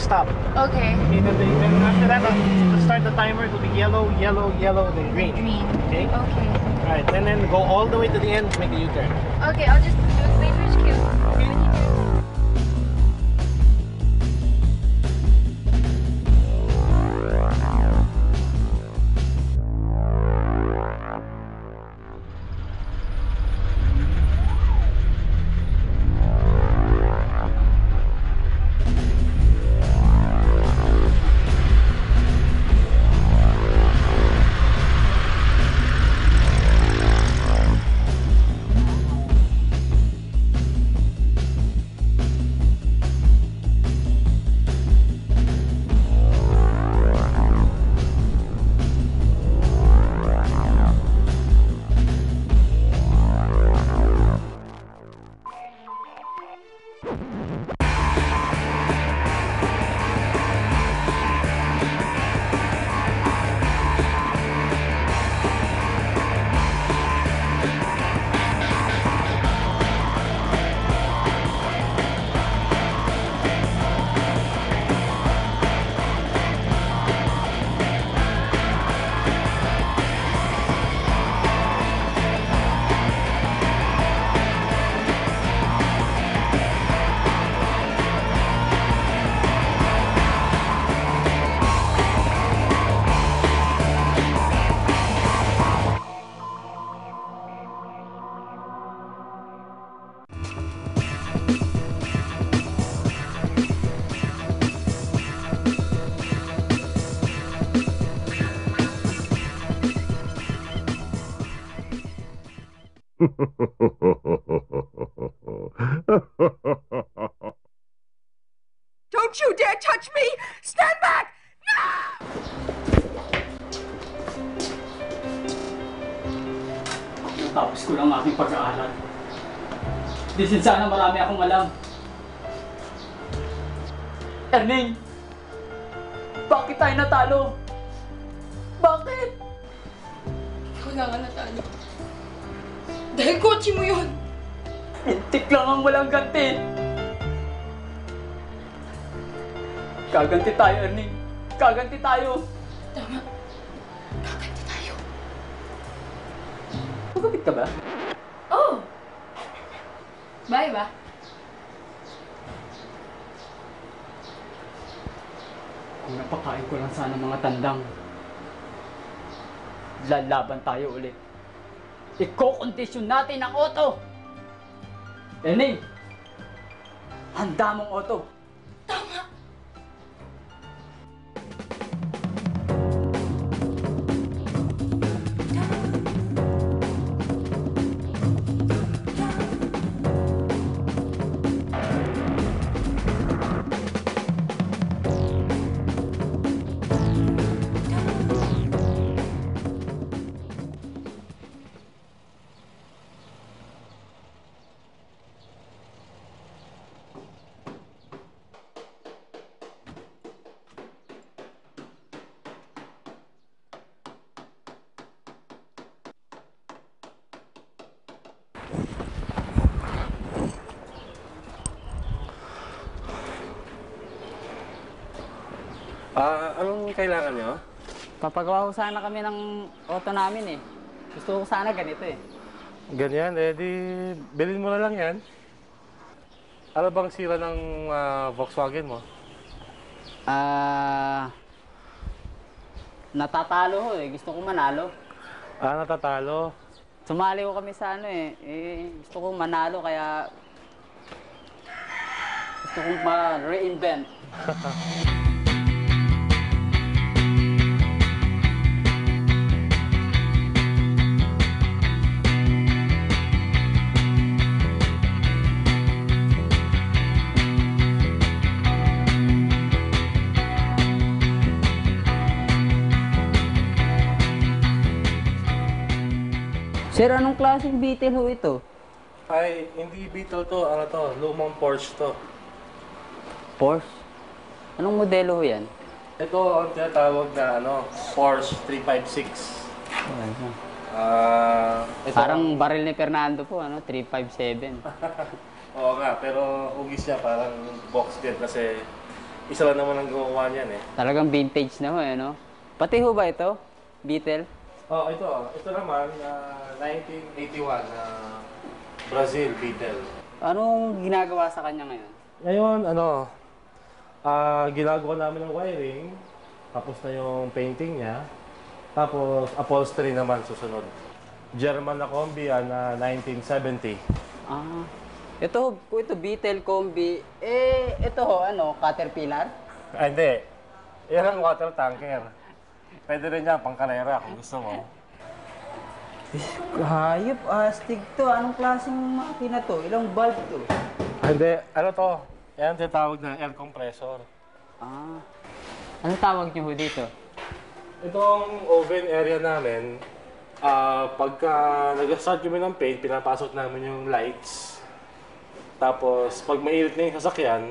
stop. Okay. Okay, then after that, to start the timer, it will be yellow, yellow, yellow, then green. Green. Okay? Okay. Alright, and then go all the way to the end, make a U-turn. Okay, I'll just wait for his cue. Don't you dare touch me! Stand back! Tapos ko lang aking pag-aaral. Di sin sana marami akong alam. Erning! Bakit tayo natalo? Bakit? Ikaw na nga natalo. Dahil kotse mo yun. Hintik lang ang walang ganti. Kaganti tayo, Erning. Kaganti tayo. Tama. Kaganti tayo. Magapit ka ba? Oh! Bye ba? Kung napakain ko lang sana mga tandang, lalaban tayo ulit. Iko-kondisyon natin ang auto! Erning! Handa mong auto! Tama. Anong kailangan nyo? Papagawa ko sana kami ng auto namin eh. Gusto ko sana ganito eh. Ganyan, di bilhin mo na lang yan. Ano bang sira ng Volkswagen mo? Natatalo ho eh. Gusto ko manalo. Natatalo. Sumali ko kami sa ano eh. Gusto ko manalo kaya gusto kong ma-reinvent. Sir, anong klaseng Beetle ho ito? Ay, hindi Beetle to. Ano to? Lumang Porsche to. Porsche? Anong modelo ho yan? Ito ang tinatawag na Porsche 356. Ito, Parang baril ni Fernando po, 357. oo nga, pero hugis niya parang box din kasi isa lang naman ang gumawa niyan eh. Talagang vintage na ho, eh, no? Pati ho ba ito? Beetle? Oh, ito naman, 1981 na Brazil Beetle. Anong ginagawa sa kanya ngayon? Ngayon, ginagawa namin ng wiring, tapos na yung painting niya, tapos upholstery naman susunod. German na kombi na 1970. Ah, ito Beetle Combi. Ito ho, Caterpillar? Hindi. Yan ang water tanker. Pwede rin yan, pang karera kung gusto mo. Hayop, astig to. Anong klaseng makina to? Ilang bulb to? Hindi, to? Yan tinatawag na air compressor. Ah, anong tawag niyo ho dito? Itong oven area namin, pagka nag-start kami ng paint, pinapasok namin yung lights. Tapos, pag mainit na yung sasakyan,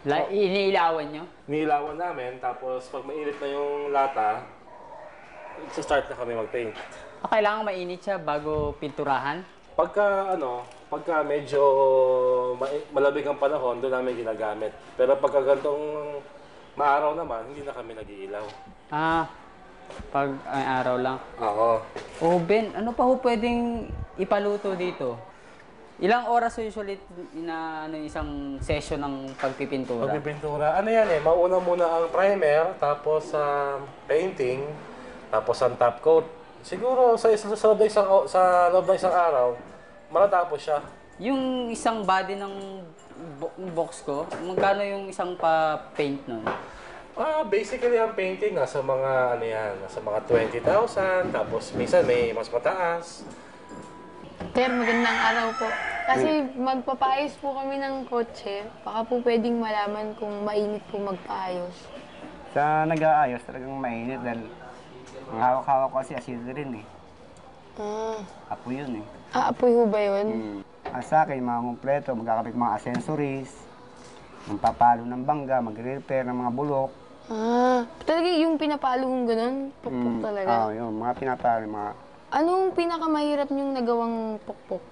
Iniilawan nyo? nilawan namin. Tapos, pag mainit na yung lata, start na kami mag-paint. Kailangan mainit siya bago pinturahan? Pagka medyo malamig ang panahon, doon namin ginagamit. Pero pagka gantong maaraw naman, hindi na kami nag-iilaw. Ah, pag ay araw lang. Oo. Oven, ano pa ho pwedeng ipaluto dito? Ilang oras usually na isang session ng pagpipintura? Pagpipintura, mauna muna ang primer, tapos painting, tapos ang top coat. Siguro sa loob ng isang araw, matatapos siya. Yung isang body ng box ko, magkano yung isang pa-paint nun? Basically ang painting nasa mga nasa mga 20,000, tapos minsan may mas mataas. Sir, magandang araw po. Kasi magpapaayos po kami ng kotse. Baka po pwedeng malaman kung mainit po magpaayos. Sa nag-aayos, talagang mainit dahil ang hawak-hawak ko kasi asido rin eh. Apo yun eh. Apoy ho ba yun? Sa akin, mga kumpleto, magkakapit mga accessories, magpapalo ng bangga, magre-repair ng mga bulok. Talaga yung pinapalo kong ganun? Pukpok talaga? Yun, mga pinapalo, mga... Anong pinakamahirap niyong nagawang pukpok?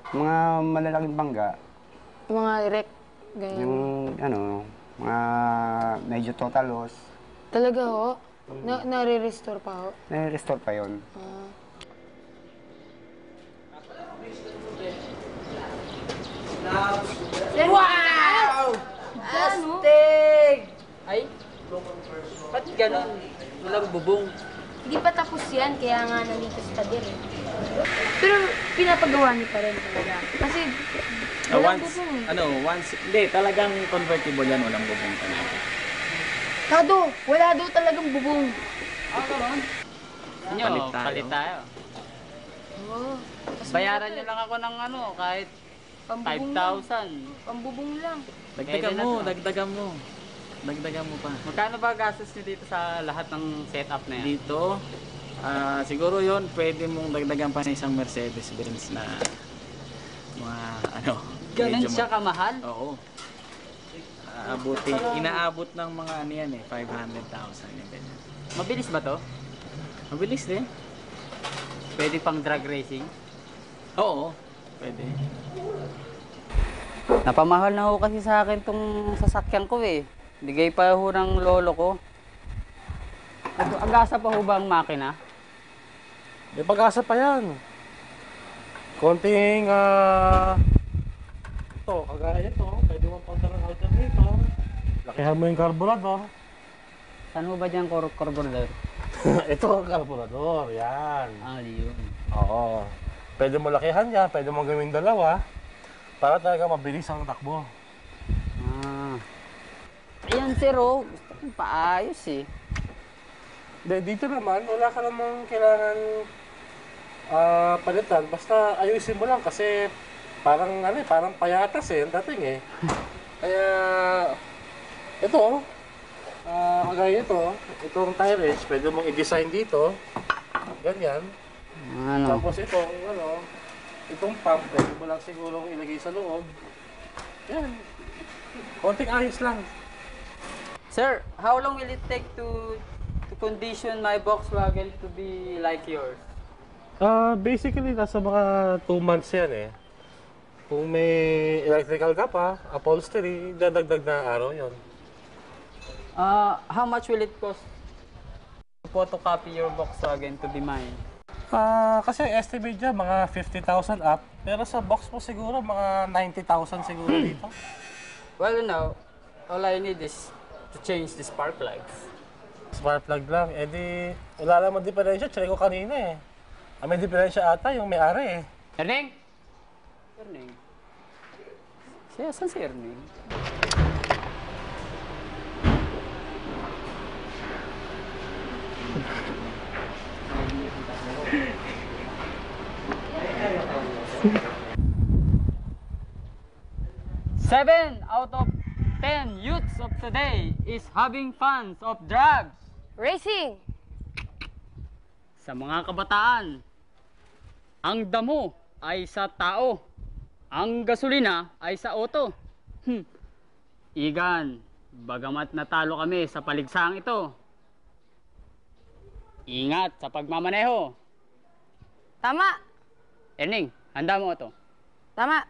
Mga malalaking bangga, Mga wreck, ganyan. yung mga medyo total loss, Talaga ho? Nare-restore pa ho? nai-restore pa yun. Wow! Astig! Ay, ba't ganon? Walang bubong. Hindi pa tapos yan, kaya nga nandito sa tadir eh. Pero pinapagawa niyo pa rin talaga. Kasi walang bubong eh. Hindi, talagang convertible yan, walang bubong talaga. Kado, wala daw talagang bubong. Palit tayo. Oo. Bayaran nyo lang ako ng kahit Pambubong lang. 5,000. Pambubong lang. Dagdagan Pwede na mo, to. dagdagan mo. Dagdagan mo pa. Magkano ba gastos nyo dito sa lahat ng setup na yan? Dito, siguro yon pwede mong dagdagan pa ng isang Mercedes-Benz na mga Ganun medyo siya kamahal? Oo. Inaabot ng mga 500,000 yung ganyan. Mabilis ba to? Mabilis din. Pwede pang drag racing? Oo, pwede. Napamahal na ho kasi sa akin tong sasakyan ko eh. Bigay pa ho ng lolo ko. Agasa pa ho ba ang makina? May pag-asa pa yan. Konting, kagaya ito, pwede mo pagka ng alternator. Lakihan mo yung carburetor. Saan ho ba dyan carburetor? Ito ang carburetor, yan. Yun. Oo. Pwede mo lakihan yan, pwede mo gawing dalawa. Para talaga mabilis ang takbo. Ayan sir, gusto kong paayos eh. Dito naman, wala ka namang kailangan palitan. Basta ayusin mo lang kasi parang payatas ang dating eh. Kaya ito, kagaya itong tire edge, pwede mong i-design dito. Ganyan. Tapos itong pump, pwede mo lang siguro ilagay sa loob. Yan. Konting ayos lang. Sir, how long will it take to condition my Volkswagen to be like yours? Basically, nasa mga 2 months yan eh. Kung may electrical ka pa, upholstery, dadagdag na araw yon. How much will it cost to photocopy your Volkswagen to be mine? Kasi estimate dyan, mga 50,000 up. Pero sa box mo siguro, mga 90,000 siguro dito. Well, now, all I need is to change the spark plugs. Spark plug lang. Eh di, wala naman diferensya. Check ko kanina eh. May diferensya ata yung may-ari eh. Erning? Erning? Saan si Erning? Seven out of 10 youths of today is having fun of drugs. Racing! Sa mga kabataan, ang damo ay sa tao, ang gasolina ay sa auto. Igan, bagamat natalo kami sa paligsang ito, ingat sa pagmamaneho. Tama! Erning, handa mo ito. Tama!